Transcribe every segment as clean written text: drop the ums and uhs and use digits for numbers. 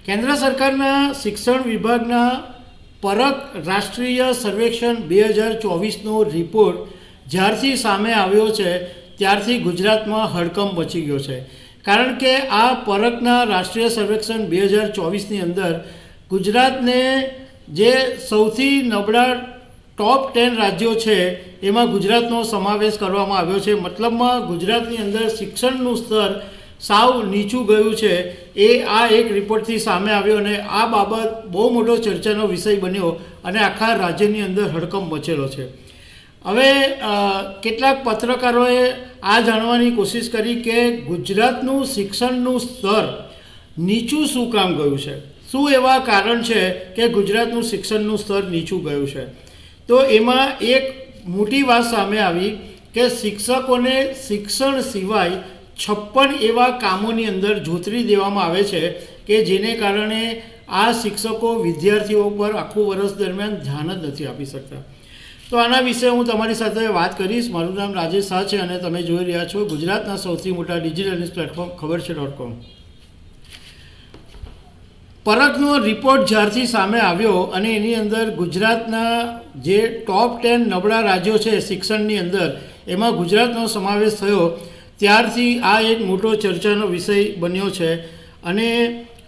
કેન્દ્ર સરકારના શિક્ષણ વિભાગના પરખ રાષ્ટ્રીય સર્વેક્ષણ 2024નો રિપોર્ટ જ્યારથી સામે આવ્યો છે ત્યારથી ગુજરાતમાં હડકંપ મચી ગયો છે. કારણ કે આ પરખના રાષ્ટ્રીય સર્વેક્ષણ 2024ની અંદર ગુજરાતને જે સૌથી નબળા ટોપ 10 રાજ્યો છે એમાં ગુજરાતનો સમાવેશ કરવામાં આવ્યો છે. મતલબમાં ગુજરાતની અંદર શિક્ષણનું સ્તર સાવ નીચું ગયું છે એ આ એક રિપોર્ટથી સામે આવ્યો અને આ બાબત બહુ મોટો ચર્ચાનો વિષય બન્યો અને આખા રાજ્યની અંદર હડકંપ મચેલો છે. હવે કેટલાક પત્રકારોએ આ જાણવાની કોશિશ કરી કે ગુજરાતનું શિક્ષણનું સ્તર નીચું શું કામ ગયું છે, શું એવા કારણ છે કે ગુજરાતનું શિક્ષણનું સ્તર નીચું ગયું છે. તો એમાં એક મોટી વાત સામે આવી કે શિક્ષકોને શિક્ષણ સિવાય 56 એવા કામોની અંદર જોતરી દેવામાં આવે છે કે જેને કારણે આ શિક્ષકો વિદ્યાર્થીઓ પર આખું વર્ષ દરમિયાન ધ્યાન જ નથી આપી શકતા. તો આના વિશે હું તમારી સાથે વાત કરીશ. મારું નામ રાજેશ શાહ છે અને તમે જોઈ રહ્યા છો ગુજરાતના સૌથી મોટા ડિજિટલ ન્યૂઝ પ્લેટફોર્મ ખબરછે.com. પરખનો રિપોર્ટ જ્યારથી સામે આવ્યો અને એની અંદર ગુજરાતના જે ટોપ 10 નબળા રાજ્યો છે શિક્ષણની અંદર એમાં ગુજરાતનો સમાવેશ થયો ત્યારથી આ એક મોટો ચર્ચાનો વિષય બન્યો છે. અને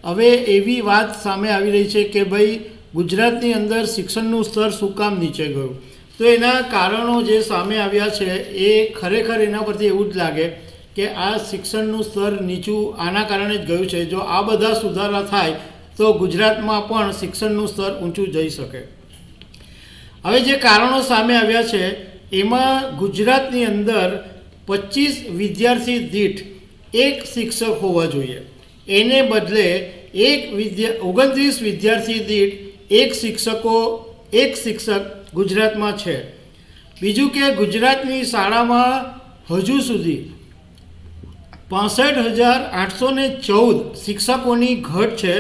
હવે એવી વાત સામે આવી રહી છે કે ભાઈ ગુજરાતની અંદર શિક્ષણનું સ્તર શું કામ નીચે ગયું. તો એના કારણો જે સામે આવ્યા છે એ ખરેખર એના પરથી એવું જ લાગે કે આ શિક્ષણનું સ્તર નીચું આના કારણે જ ગયું છે. જો આ બધા સુધારા થાય તો ગુજરાતમાં પણ શિક્ષણનું સ્તર ઊંચું જઈ શકે. હવે જે કારણો સામે આવ્યા છે એમાં ગુજરાતની અંદર 25 વિદ્યાર્થી દીઠ એક શિક્ષક હોવા જોઈએ, એને બદલે 29 વિદ્યાર્થી દીઠ એક શિક્ષક ગુજરાતમાં છે. બીજું કે ગુજરાતની શાળામાં હજુ સુધી 65,814 શિક્ષકોની ઘટ છે.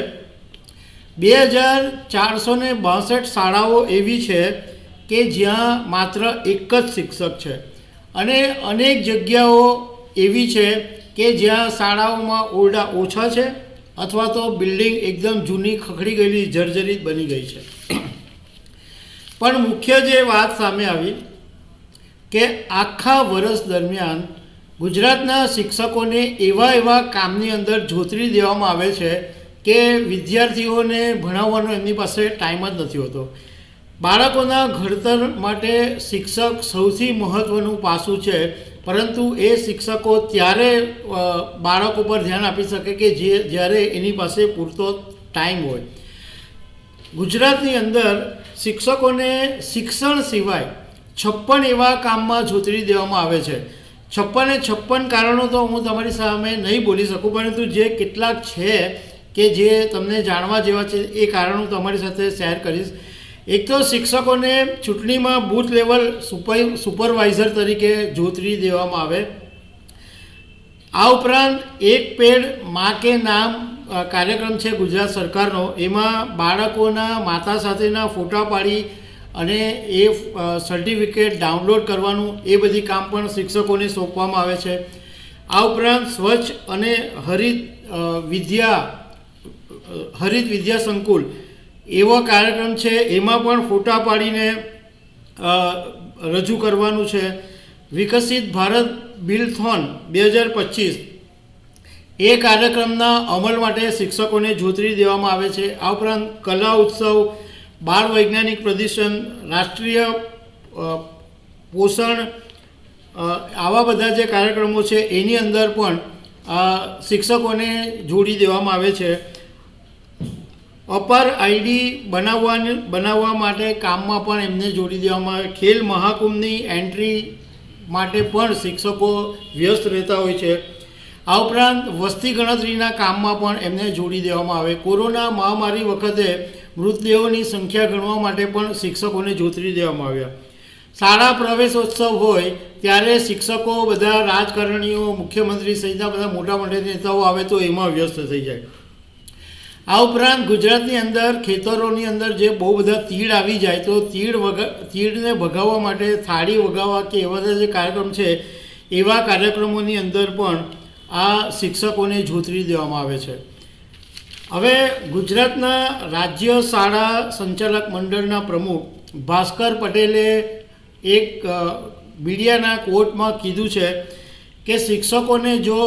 2,462 શાળાઓ એવી છે કે જ્યાં માત્ર એક જ શિક્ષક છે અને અનેક જગ્યાઓ એવી છે કે જ્યાં શાળાઓમાં ઓરડા ઓછા છે અથવા તો બિલ્ડિંગ એકદમ જૂની ખખડી ગયેલી જર્જરિત બની ગઈ છે. પણ મુખ્ય જે વાત સામે આવી કે આખા વર્ષ દરમિયાન ગુજરાતના શિક્ષકોને એવા કામની અંદર જોતરી દેવામાં આવે છે કે વિદ્યાર્થીઓને ભણાવવાનો એમની પાસે ટાઈમ જ નથી હોતો. બાળકોના ઘડતર માટે શિક્ષક સૌથી મહત્ત્વનું પાસું છે, પરંતુ એ શિક્ષકો ત્યારે બાળકો પર ધ્યાન આપી શકે કે જ્યારે એની પાસે પૂરતો ટાઈમ હોય. ગુજરાતની અંદર શિક્ષકોને શિક્ષણ સિવાય 56 એવા કામમાં જોતરી દેવામાં આવે છે. 56 કારણો તો હું તમારી સામે નહીં બોલી શકું, પરંતુ જે કેટલાક છે કે જે તમને જાણવા જેવા છે એ કારણો તમારી સાથે શેર કરીશ. એક તો શિક્ષકોને ચૂંટણીમાં બૂથ લેવલ સુપરવાઇઝર તરીકે જોતરી દેવામાં આવે. આ ઉપરાંત એક પેડ માં કે નામ કાર્યક્રમ છે ગુજરાત સરકારનો, એમાં બાળકોના માતા સાથેના ફોટા પાડી અને એ સર્ટિફિકેટ ડાઉનલોડ કરવાનું એ બધી કામ પણ શિક્ષકોને સોંપવામાં આવે છે. આ ઉપરાંત સ્વચ્છ અને હરિત વિદ્યા સંકુલ એવો કાર્યક્રમ છે, એમાં પણ ફોટા પાડીને રજૂ કરવાનું છે. વિકસિત ભારત બિલ્ડથોન 2025 એ કાર્યક્રમના અમલ માટે શિક્ષકોને જોતરી દેવામાં આવે છે. આ ઉપરાંત કલા ઉત્સવ, બાળ વૈજ્ઞાનિક પ્રદર્શન, રાષ્ટ્રીય પોષણ, આવા બધા જે કાર્યક્રમો છે એની અંદર પણ શિક્ષકોને જોડી દેવામાં આવે છે. અપર આઈડી બનાવવા માટે કામમાં પણ એમને જોડી દેવામાં આવે. ખેલ મહાકુંભની એન્ટ્રી માટે પણ શિક્ષકો વ્યસ્ત રહેતા હોય છે. આ ઉપરાંત વસ્તી ગણતરીના કામમાં પણ એમને જોડી દેવામાં આવે. કોરોના મહામારી વખતે મૃતદેહોની સંખ્યા ગણવા માટે પણ શિક્ષકોને જોતરી દેવામાં આવ્યા. શાળા પ્રવેશોત્સવ હોય ત્યારે શિક્ષકો બધા રાજકારણીઓ, મુખ્યમંત્રી સહિતના બધા મોટા મોટા નેતાઓ આવે તો એમાં વ્યસ્ત થઈ જાય. આ ઉપરાંત ગુજરાતની અંદર ખેતરોની અંદર જે બહુ બધા તીડ આવી જાય તો તીડને ભગાવવા માટે થાળી વગાવવા કે એવા બધા જે કાર્યક્રમ છે એવા કાર્યક્રમોની અંદર પણ આ શિક્ષકોને જોતરી દેવામાં આવે છે. હવે ગુજરાતના રાજ્ય શાળા સંચાલક મંડળના પ્રમુખ ભાસ્કર પટેલે એક મીડિયાના કોર્ટમાં કીધું છે કે શિક્ષકોને જો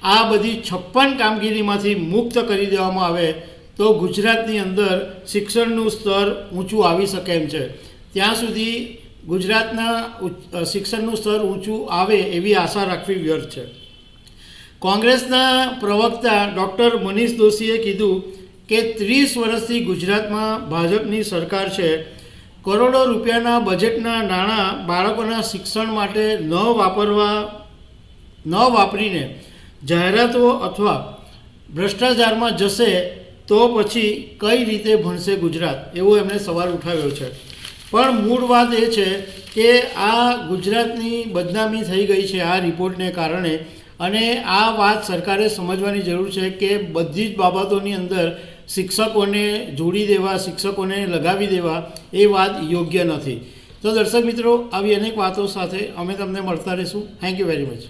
આ બધી 56 કામગીરીમાંથી મુક્ત કરી દેવામાં આવે તો ગુજરાતની અંદર શિક્ષણનું સ્તર ઊંચું આવી શકે એમ છે. ત્યાં સુધી ગુજરાતના શિક્ષણનું સ્તર ઊંચું આવે એવી આશા રાખવી વ્યર્થ છે. કોંગ્રેસના પ્રવક્તા ડૉક્ટર મનીષ દોશીએ કીધું કે 30 વર્ષથી ગુજરાતમાં ભાજપની સરકાર છે. કરોડો રૂપિયાના બજેટના નાણાં બાળકોના શિક્ષણ માટે ન વાપરીને જાહેરાતો અથવા ભ્રષ્ટાચારમાં જશે તો પછી કઈ રીતે ભણશે ગુજરાત, એવો એમણે સવાલ ઉઠાવ્યો છે. પણ મૂળ વાત એ છે કે આ ગુજરાતની બદનામી થઈ ગઈ છે આ રિપોર્ટને કારણે, અને આ વાત સરકારે સમજવાની જરૂર છે કે બધી જ બાબતોની અંદર શિક્ષકોને જોડી દેવા, શિક્ષકોને લગાવી દેવા એ વાત યોગ્ય નથી. તો દર્શક મિત્રો, આવી અનેક વાતો સાથે અમે તમને મળતા રહીશું. Thank you very much.